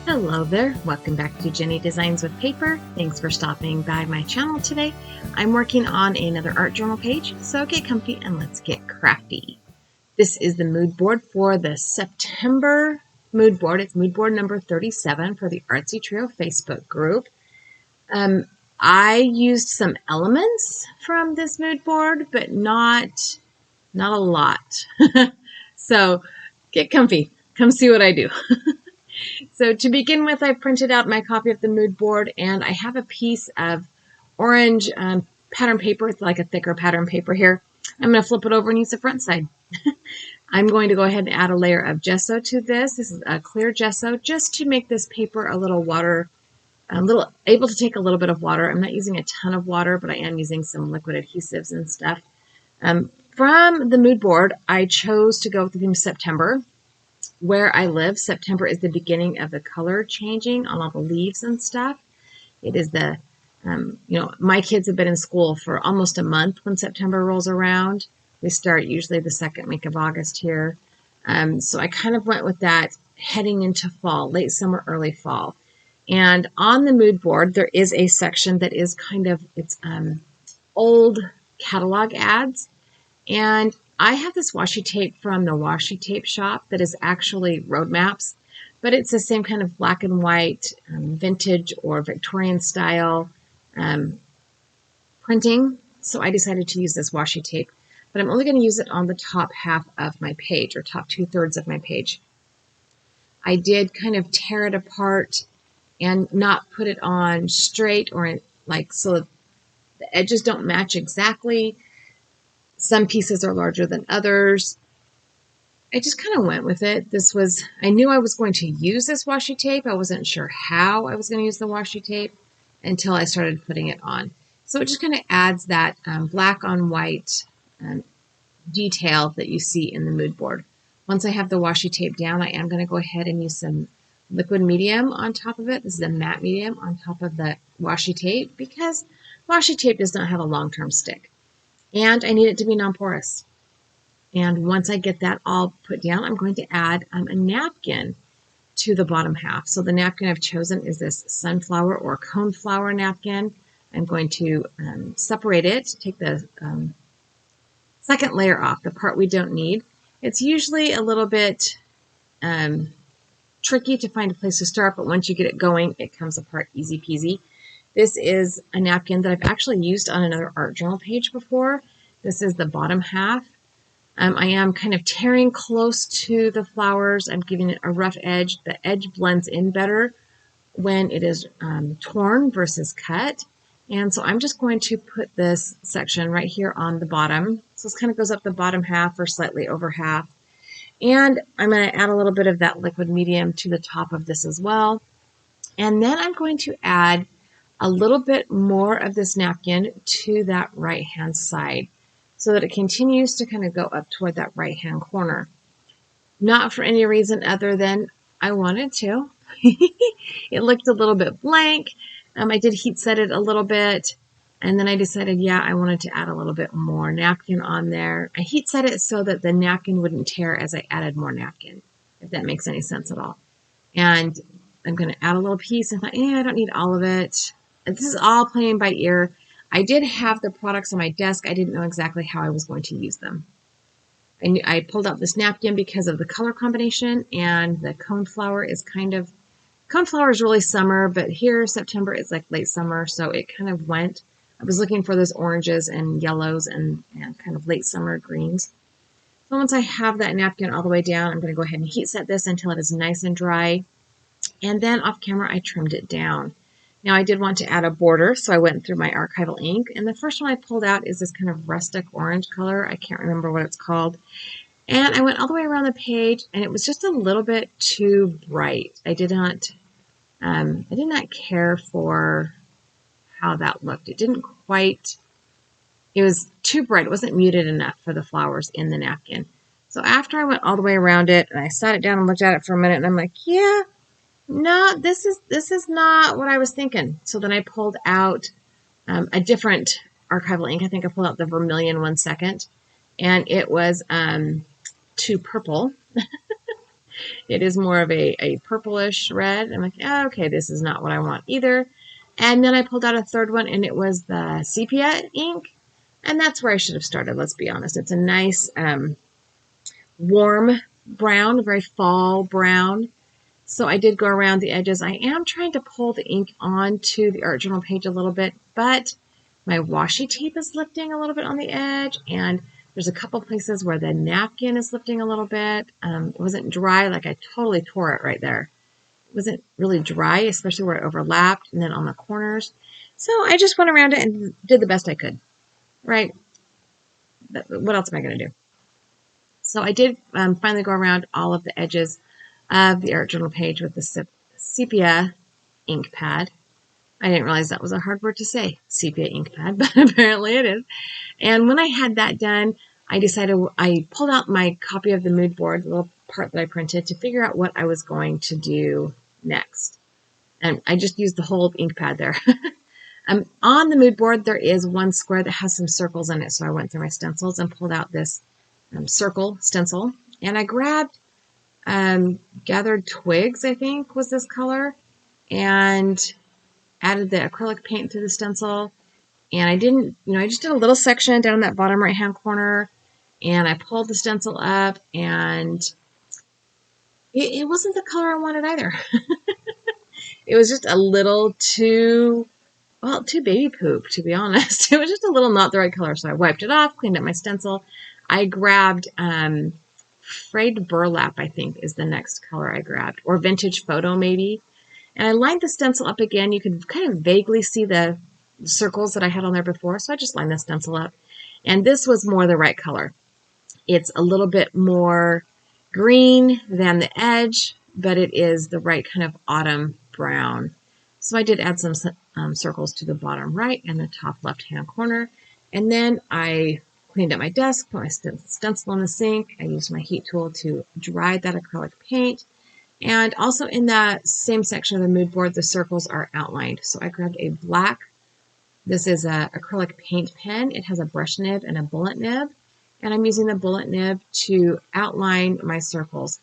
Hello there, welcome back to Jennie Designs with Paper. Thanks for stopping by my channel today. I'm working on another art journal page, so get comfy and let's get crafty. This is the mood board for the September mood board. It's mood board number 37 for the Artsy Trio Facebook group. I used some elements from this mood board, but not a lot. So get comfy, come see what I do. So to begin with, I printed out my copy of the mood board, and I have a piece of orange pattern paper. It's like a thicker pattern paper here. I'm going to flip it over and use the front side. I'm going to go ahead and add a layer of gesso to this. This is a clear gesso, just to make this paper a little able to take a little bit of water. I'm not using a ton of water, but I am using some liquid adhesives and stuff. From the mood board, I chose to go with the theme September. Where I live, September is the beginning of the color changing on all the leaves and stuff. It is the, my kids have been in school for almost a month when September rolls around. We start usually the second week of August here. So I kind of went with that heading into fall, late summer, early fall. And on the mood board, there is a section that is kind of, it's old catalog ads. And I have this washi tape from the washi tape shop that is actually road maps, but it's the same kind of black and white, vintage or Victorian style printing. So I decided to use this washi tape, but I'm only going to use it on the top half of my page, or top 2/3 of my page. I did kind of tear it apart and not put it on straight or so the edges don't match exactly. Some pieces are larger than others. I just kind of went with it. I knew I was going to use this washi tape. I wasn't sure how I was going to use the washi tape until I started putting it on. So it just kind of adds that black on white detail that you see in the mood board. Once I have the washi tape down, I am going to go ahead and use some liquid medium on top of it. This is a matte medium on top of the washi tape because washi tape does not have a long-term stick. And I need it to be non-porous. And once I get that all put down, I'm going to add a napkin to the bottom half. So the napkin I've chosen is this sunflower or coneflower napkin. I'm going to separate it, take the second layer off, the part we don't need. It's usually a little bit tricky to find a place to start, but once you get it going, it comes apart easy peasy. This is a napkin that I've actually used on another art journal page before. This is the bottom half. I am kind of tearing close to the flowers. I'm giving it a rough edge. The edge blends in better when it is torn versus cut. And so I'm just going to put this section right here on the bottom. So this kind of goes up the bottom half or slightly over half. And I'm going to add a little bit of that liquid medium to the top of this as well. And then I'm going to add a little bit more of this napkin to that right hand side so that it continues to kind of go up toward that right hand corner. Not for any reason other than I wanted to. It looked a little bit blank. I did heat set it a little bit, and then I decided, yeah, I wanted to add a little bit more napkin on there. I heat set it so that the napkin wouldn't tear as I added more napkin, if that makes any sense at all. And I'm going to add a little piece. I thought, I don't need all of it. This is all playing by ear. I did have the products on my desk. I didn't know exactly how I was going to use them. I pulled out this napkin because of the color combination, and the coneflower is coneflower is really summer, but here September is like late summer, so it kind of went. I was looking for those oranges and yellows and kind of late summer greens. So once I have that napkin all the way down, I'm going to go ahead and heat set this until it is nice and dry. And then off camera, I trimmed it down. Now I did want to add a border, so I went through my archival ink, and the first one I pulled out is this kind of rustic orange color. I can't remember what it's called. And I went all the way around the page, and it was just a little bit too bright. I did not care for how that looked. It was too bright. It wasn't muted enough for the flowers in the napkin. So after I went all the way around it, and I sat it down and looked at it for a minute, and I'm like, yeah, no, this is not what I was thinking. So then I pulled out a different archival ink. I think I pulled out the Vermilion 1 second, and it was too purple. It is more of a purplish red. I'm like, oh, okay, this is not what I want either. And then I pulled out a third one, and it was the sepia ink. And that's where I should have started, let's be honest. It's a nice warm brown, very fall brown. So I did go around the edges. I am trying to pull the ink onto the art journal page a little bit, but my washi tape is lifting a little bit on the edge, and there's a couple places where the napkin is lifting a little bit. It wasn't dry, like I totally tore it right there. It wasn't really dry, especially where it overlapped and then on the corners. So I just went around it and did the best I could, right? What else am I going to do? So I did finally go around all of the edges of the art journal page with the sepia ink pad. I didn't realize that was a hard word to say, sepia ink pad, but apparently it is. And when I had that done, I decided I pulled out my copy of the mood board, the little part that I printed, to figure out what I was going to do next. And I just used the whole ink pad there. On the mood board, there is one square that has some circles in it. So I went through my stencils and pulled out this circle stencil. And I grabbed Gathered Twigs, I think was this color, and added the acrylic paint to the stencil. And I didn't, I just did a little section down in that bottom right hand corner, and I pulled the stencil up, and it wasn't the color I wanted either. It was just a little too baby poop, to be honest. It was just a little not the right color. So I wiped it off, cleaned up my stencil. I grabbed Frayed Burlap, I think is the next color I grabbed, or Vintage Photo maybe. And I lined the stencil up again. You could kind of vaguely see the circles that I had on there before, so I just lined the stencil up. And this was more the right color. It's a little bit more green than the edge, but it is the right kind of autumn brown. So I did add some circles to the bottom right and the top left-hand corner. And then I cleaned up my desk, put my stencil in the sink. I used my heat tool to dry that acrylic paint. And also in that same section of the mood board, the circles are outlined. So I grabbed a black, this is an acrylic paint pen. It has a brush nib and a bullet nib. And I'm using the bullet nib to outline my circles.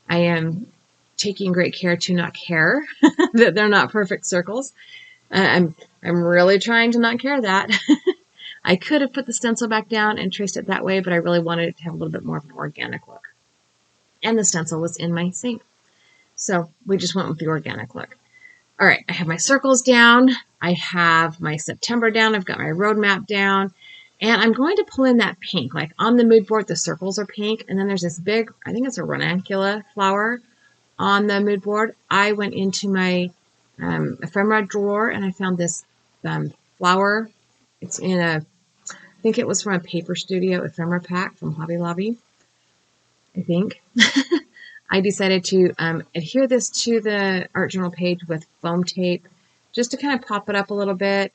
I am taking great care to not care that they're not perfect circles. I'm really trying to not care that. I could have put the stencil back down and traced it that way, but I really wanted it to have a little bit more of an organic look. And the stencil was in my sink. So we just went with the organic look. All right, I have my circles down. I have my September down. I've got my roadmap down. And I'm going to pull in that pink. Like on the mood board, the circles are pink. And then there's this big, I think it's a ranunculus flower on the mood board. I went into my ephemera drawer and I found this flower. It's in I think it was from a Paper Studio ephemera pack from Hobby Lobby, I think. I decided to adhere this to the art journal page with foam tape just to kind of pop it up a little bit.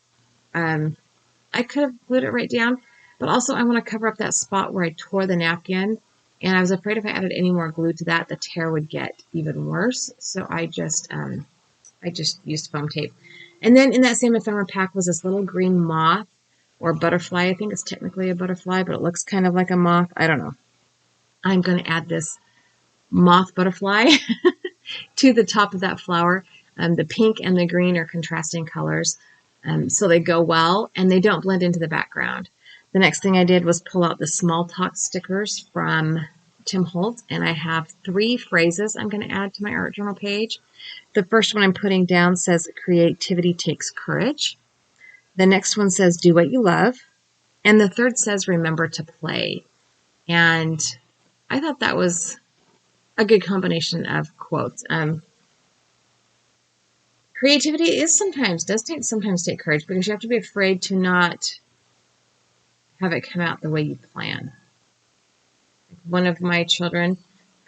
I could have glued it right down, but also I want to cover up that spot where I tore the napkin, and I was afraid if I added any more glue to that, the tear would get even worse. So I just used foam tape. And then in that same ephemera pack was this little green moth or butterfly. I think it's technically a butterfly, but it looks kind of like a moth. I don't know. I'm going to add this moth butterfly to the top of that flower. The pink and the green are contrasting colors, so they go well and they don't blend into the background. The next thing I did was pull out the small talk stickers from Tim Holtz, and I have 3 phrases I'm going to add to my art journal page. The first one I'm putting down says, creativity takes courage. The next one says, do what you love. And the third says, remember to play. And I thought that was a good combination of quotes. Creativity does sometimes take courage, because you have to be afraid to not have it come out the way you plan. One of my children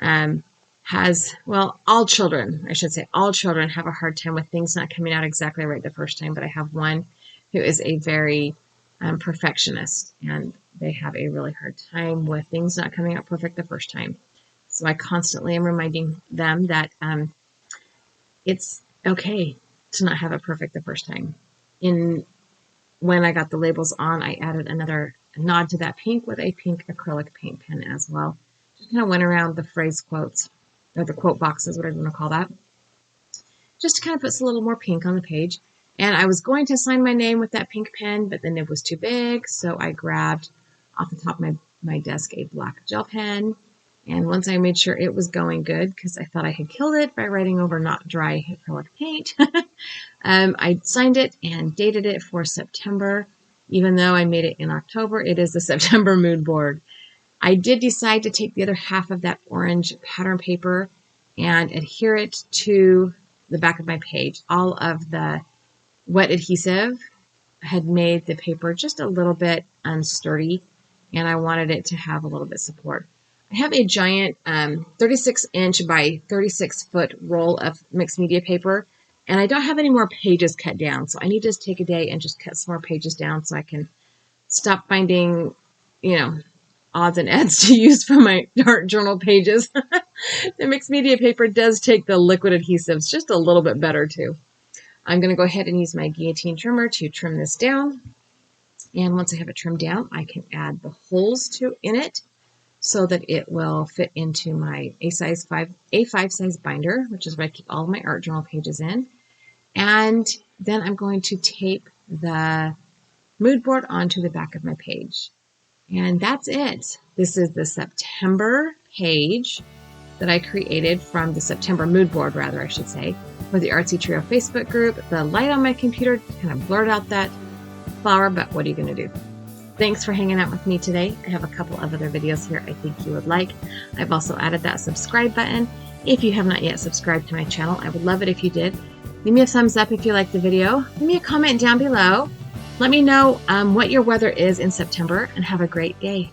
all children have a hard time with things not coming out exactly right the first time, but I have one who is a very perfectionist, and they have a really hard time with things not coming out perfect the first time. So I constantly am reminding them that it's okay to not have it perfect the first time. When I got the labels on, I added another nod to that pink with a pink acrylic paint pen as well. Just kind of went around the phrase quotes or the quote boxes, whatever you want to call that, just to kind of put a little more pink on the page. And I was going to sign my name with that pink pen, but the nib was too big, so I grabbed off the top of my desk a black gel pen. And once I made sure it was going good, because I thought I had killed it by writing over not dry acrylic paint, I signed it and dated it for September. Even though I made it in October, it is the September mood board. I did decide to take the other half of that orange pattern paper and adhere it to the back of my page. All of the wet adhesive had made the paper just a little bit unsturdy, and I wanted it to have a little bit of support. I have a giant 36-inch by 36-foot roll of mixed media paper, and I don't have any more pages cut down, so I need to just take a day and just cut some more pages down so I can stop finding, odds and ends to use for my art journal pages. The mixed media paper does take the liquid adhesives just a little bit better too. I'm going to go ahead and use my guillotine trimmer to trim this down. And once I have it trimmed down, I can add the holes in it so that it will fit into my A5 size binder, which is where I keep all of my art journal pages in. And then I'm going to tape the mood board onto the back of my page. And that's it. This is the September page that I created from the September mood board, rather, I should say, for the Artsy Trio Facebook group. The light on my computer kind of blurred out that flower, but what are you going to do? Thanks for hanging out with me today. I have a couple of other videos here I think you would like. I've also added that subscribe button. If you have not yet subscribed to my channel, I would love it if you did. Leave me a thumbs up if you liked the video. Leave me a comment down below. Let me know what your weather is in September, and have a great day.